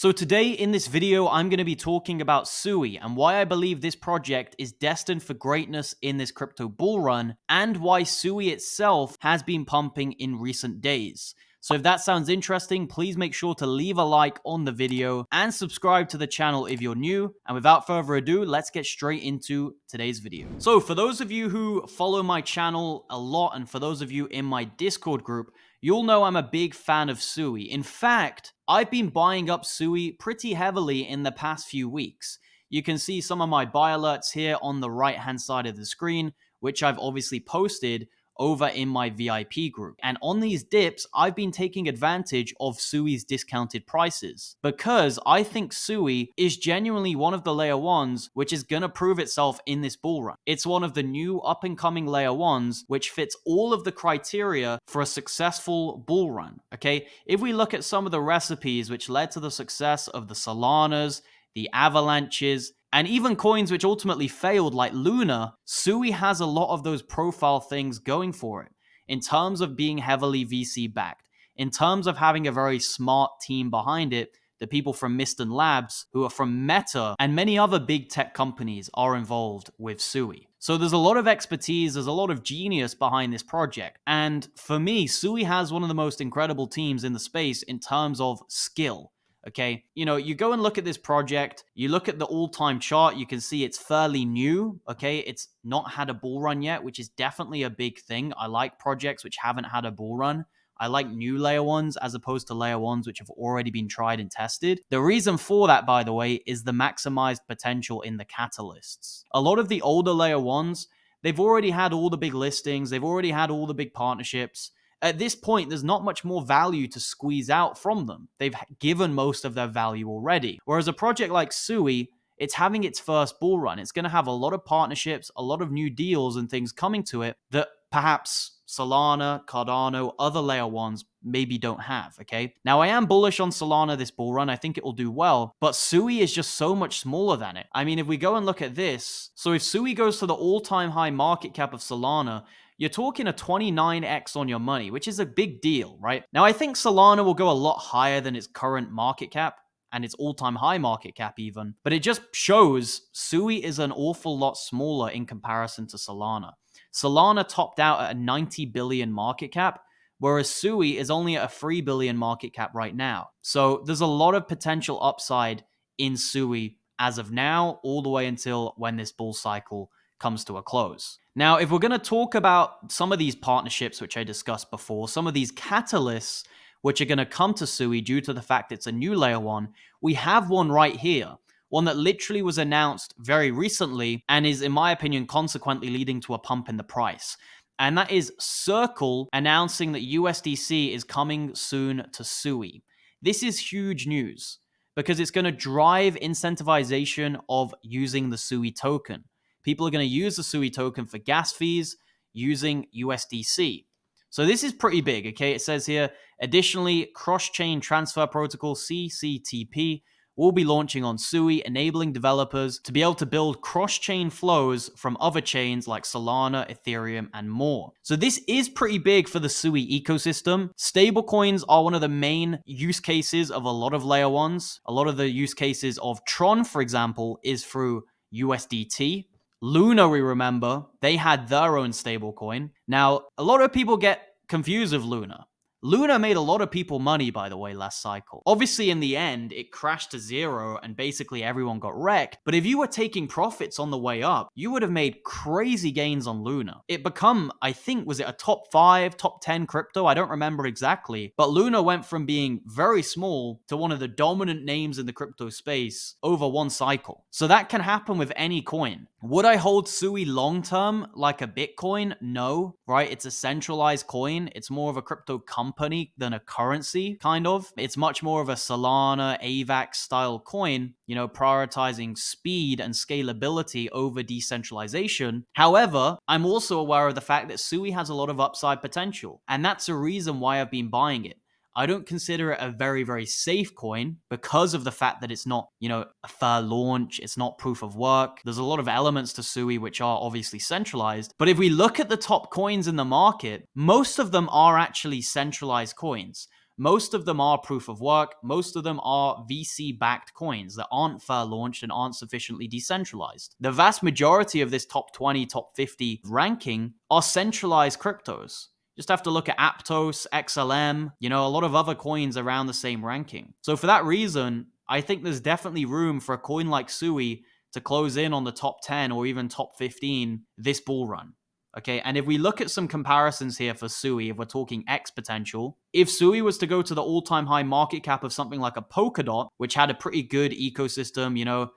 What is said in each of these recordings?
So today in this video, I'm going to be talking about SUI and why I believe this project is destined for greatness in this crypto bull run, and why SUI itself has been pumping in recent days. So if that sounds interesting, please make sure to leave a like on the video and subscribe to the channel if you're new. And without further ado, let's get straight into today's video. So for those of you who follow my channel a lot, and for those of you in my Discord group, you'll know I'm a big fan of SUI. In fact, I've been buying up SUI pretty heavily in the past few weeks. You can see some of my buy alerts here on the right-hand side of the screen, which I've obviously posted over in my VIP group. And on these dips, I've been taking advantage of SUI's discounted prices because I think SUI is genuinely one of the layer ones which is going to prove itself in this bull run. It's one of the new up-and-coming layer ones which fits all of the criteria for a successful bull run, okay? If we look at some of the recipes which led to the success of the Solanas, the Avalanches, and even coins which ultimately failed like Luna, SUI has a lot of those profile things going for it in terms of being heavily VC backed, in terms of having a very smart team behind it. The people from Miston Labs, who are from Meta, and many other big tech companies are involved with SUI. So there's a lot of expertise, there's a lot of genius behind this project. And for me, SUI has one of the most incredible teams in the space in terms of skill. Okay, you know, you go and look at this project, you look at the all-time chart, you can see it's fairly new, okay? It's not had a bull run yet, which is definitely a big thing. I like projects which haven't had a bull run. I like new layer ones as opposed to layer ones which have already been tried and tested. The reason for that, by the way, is the maximized potential in the catalysts. A lot of the older layer ones, they've already had all the big listings, they've already had all the big partnerships. At this point, there's not much more value to squeeze out from them. They've given most of their value already. Whereas a project like SUI, it's having its first bull run. It's going to have a lot of partnerships, a lot of new deals and things coming to it that perhaps Solana, Cardano, other layer ones maybe don't have, okay? Now, I am bullish on Solana this bull run. I think it will do well, but SUI is just so much smaller than it. I mean, if we go and look at this, so if SUI goes to the all-time high market cap of Solana, you're talking a 29x on your money, which is a big deal, right? Now, I think Solana will go a lot higher than its current market cap and its all-time high market cap even, but it just shows SUI is an awful lot smaller in comparison to Solana. Solana topped out at a 90 billion market cap, whereas SUI is only at a 3 billion market cap right now. So there's a lot of potential upside in SUI as of now, all the way until when this bull cycle comes to a close. Now, if we're going to talk about some of these partnerships, which I discussed before, some of these catalysts, which are going to come to SUI due to the fact it's a new layer one, we have one right here. One that literally was announced very recently and is, in my opinion, consequently leading to a pump in the price. And that is Circle announcing that USDC is coming soon to SUI. This is huge news because it's going to drive incentivization of using the SUI token. People are going to use the SUI token for gas fees using USDC. So this is pretty big, okay? It says here, additionally, Cross-Chain Transfer Protocol, CCTP, will be launching on SUI, enabling developers to be able to build cross-chain flows from other chains like Solana, Ethereum, and more. So this is pretty big for the SUI ecosystem. Stablecoins are one of the main use cases of a lot of layer ones. A lot of the use cases of Tron, for example, is through USDT. Luna, we remember, they had their own stablecoin. Now, a lot of people get confused with Luna. Luna made a lot of people money, by the way, last cycle. Obviously, in the end, it crashed to zero and basically everyone got wrecked. But if you were taking profits on the way up, you would have made crazy gains on Luna. It become, I think, was it a top 5, top 10 crypto? I don't remember exactly. But Luna went from being very small to one of the dominant names in the crypto space over one cycle. So that can happen with any coin. Would I hold SUI long-term like a Bitcoin? No, right? It's a centralized coin. It's more of a crypto company than a currency, kind of. It's much more of a Solana, AVAX style coin, you know, prioritizing speed and scalability over decentralization. However, I'm also aware of the fact that SUI has a lot of upside potential, and that's a reason why I've been buying it. I don't consider it a very, very safe coin because of the fact that it's not, you know, a fair launch. It's not proof of work. There's a lot of elements to SUI which are obviously centralized. But if we look at the top coins in the market, most of them are actually centralized coins. most of them are proof of work. Most of them are VC-backed coins that aren't fair launched and aren't sufficiently decentralized. The vast majority of this top 20, top 50 ranking are centralized cryptos. Just have to look at Aptos, XLM, a lot of other coins around the same ranking. So for that reason, I think there's definitely room for a coin like SUI to close in on the top 10 or even top 15 this bull run. Okay, and if we look at some comparisons here for SUI, if we're talking X potential, if SUI was to go to the all-time high market cap of something like a Polkadot, which had a pretty good ecosystem,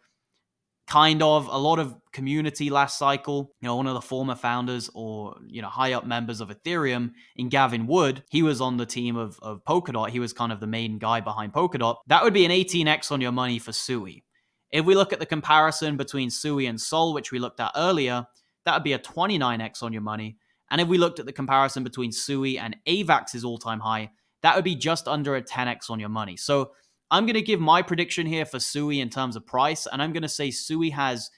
kind of a lot of community last cycle, one of the former founders or, high up members of Ethereum in Gavin Wood, he was on the team of Polkadot. He was kind of the main guy behind Polkadot. That would be an 18x on your money for SUI. If we look at the comparison between SUI and Sol, which we looked at earlier, that would be a 29x on your money. And if we looked at the comparison between SUI and AVAX's all-time high, that would be just under a 10x on your money. So I'm going to give my prediction here for SUI in terms of price, and I'm going to say SUI has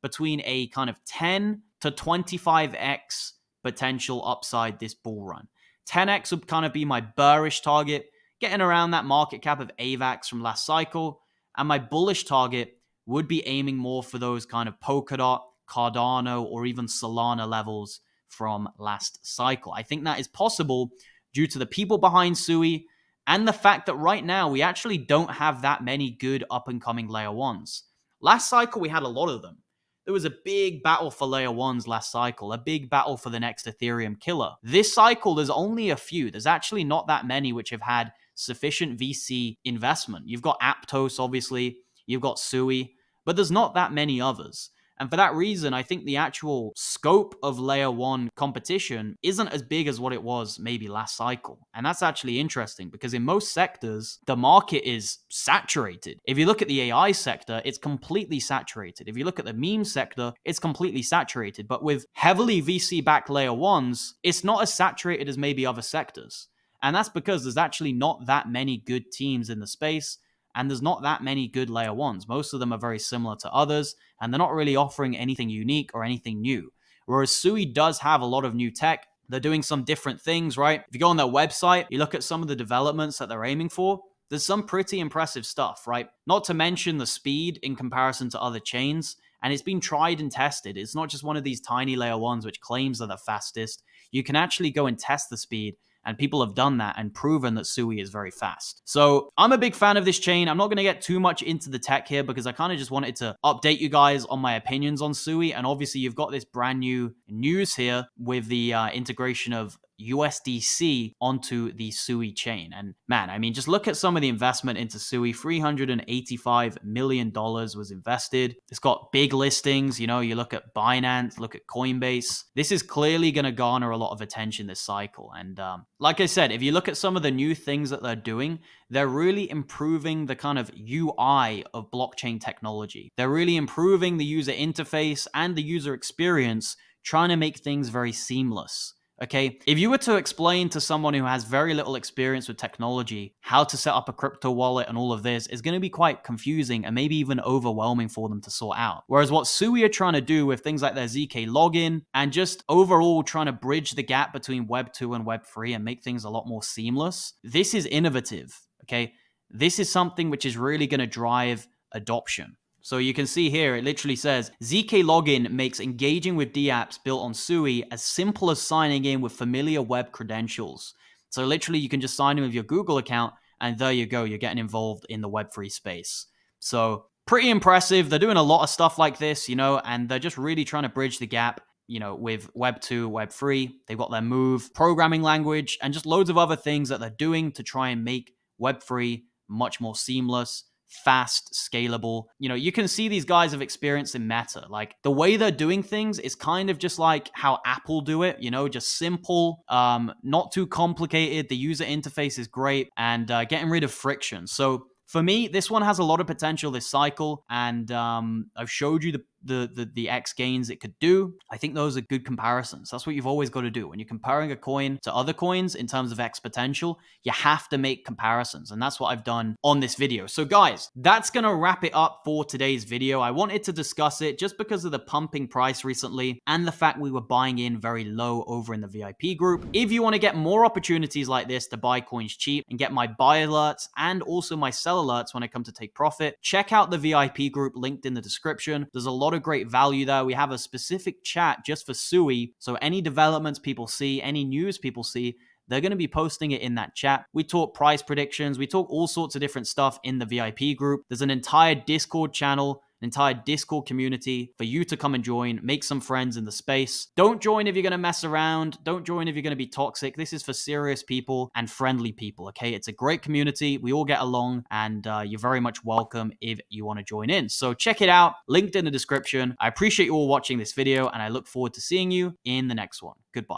between a kind of 10 to 25x potential upside this bull run. 10x would kind of be my bearish target, getting around that market cap of AVAX from last cycle, and my bullish target would be aiming more for those kind of Polkadot, Cardano, or even Solana levels from last cycle. I think that is possible due to the people behind SUI and the fact that right now we actually don't have that many good up-and-coming layer ones. Last cycle, we had a lot of them. There was a big battle for layer ones last cycle, a big battle for the next Ethereum killer. This cycle, there's only a few. There's actually not that many which have had sufficient VC investment. You've got Aptos, obviously. You've got SUI, but there's not that many others. And for that reason, I think the actual scope of layer one competition isn't as big as what it was maybe last cycle. And that's actually interesting because in most sectors, the market is saturated. If you look at the AI sector, it's completely saturated. If you look at the meme sector, it's completely saturated. But with heavily VC-backed layer ones, it's not as saturated as maybe other sectors. And that's because there's actually not that many good teams in the space. And there's not that many good layer ones. Most of them are very similar to others, and they're not really offering anything unique or anything new. Whereas SUI does have a lot of new tech. They're doing some different things, right? If you go on their website, you look at some of the developments that they're aiming for, there's some pretty impressive stuff, right? Not to mention the speed in comparison to other chains, and it's been tried and tested. It's not just one of these tiny layer ones which claims they're the fastest. You can actually go and test the speed, and people have done that and proven that SUI is very fast. So I'm a big fan of this chain. I'm not going to get too much into the tech here because I kind of just wanted to update you guys on my opinions on SUI. And obviously you've got this brand new news here with the integration of USDC onto the SUI chain. And man, I mean, just look at some of the investment into SUI. $385 million was invested. It's got big listings. You look at Binance, look at Coinbase. This is clearly going to garner a lot of attention this cycle. And like I said, if you look at some of the new things that they're doing, they're really improving the kind of UI of blockchain technology. They're really improving the user interface and the user experience, trying to make things very seamless. Okay, if you were to explain to someone who has very little experience with technology how to set up a crypto wallet and all of this, is going to be quite confusing and maybe even overwhelming for them to sort out. Whereas what SUI are trying to do with things like their ZK login and just overall trying to bridge the gap between Web 2 and Web 3 and make things a lot more seamless, this is innovative. Okay, this is something which is really going to drive adoption. So you can see here, it literally says, ZK login makes engaging with dApps built on SUI as simple as signing in with familiar web credentials. So literally you can just sign in with your Google account and there you go, you're getting involved in the Web3 space. So pretty impressive. They're doing a lot of stuff like this, and they're just really trying to bridge the gap, with Web 2, Web 3. They've got their Move programming language and just loads of other things that they're doing to try and make Web 3 much more seamless, fast, scalable. You can see these guys have experience in Meta. Like the way they're doing things is kind of just like how Apple do it, just simple, not too complicated. The user interface is great and getting rid of friction. So for me, this one has a lot of potential this cycle, and I've showed you the X gains it could do. I think those are good comparisons. That's what you've always got to do. When you're comparing a coin to other coins in terms of X potential, you have to make comparisons. And that's what I've done on this video. So guys, that's going to wrap it up for today's video. I wanted to discuss it just because of the pumping price recently and the fact we were buying in very low over in the VIP group. If you want to get more opportunities like this to buy coins cheap and get my buy alerts and also my sell alerts when I come to take profit, check out the VIP group linked in the description. There's a lot of great value there. We have a specific chat just for SUI. So any developments people see, any news people see, they're going to be posting it in that chat. We talk price predictions. We talk all sorts of different stuff in the VIP group. There's an entire Discord channel, an entire Discord community for you to come and join, make some friends in the space. Don't join if you're going to mess around. Don't join if you're going to be toxic. This is for serious people and friendly people, okay? It's a great community. We all get along, and you're very much welcome if you want to join in. So check it out, linked in the description. I appreciate you all watching this video, and I look forward to seeing you in the next one. Goodbye.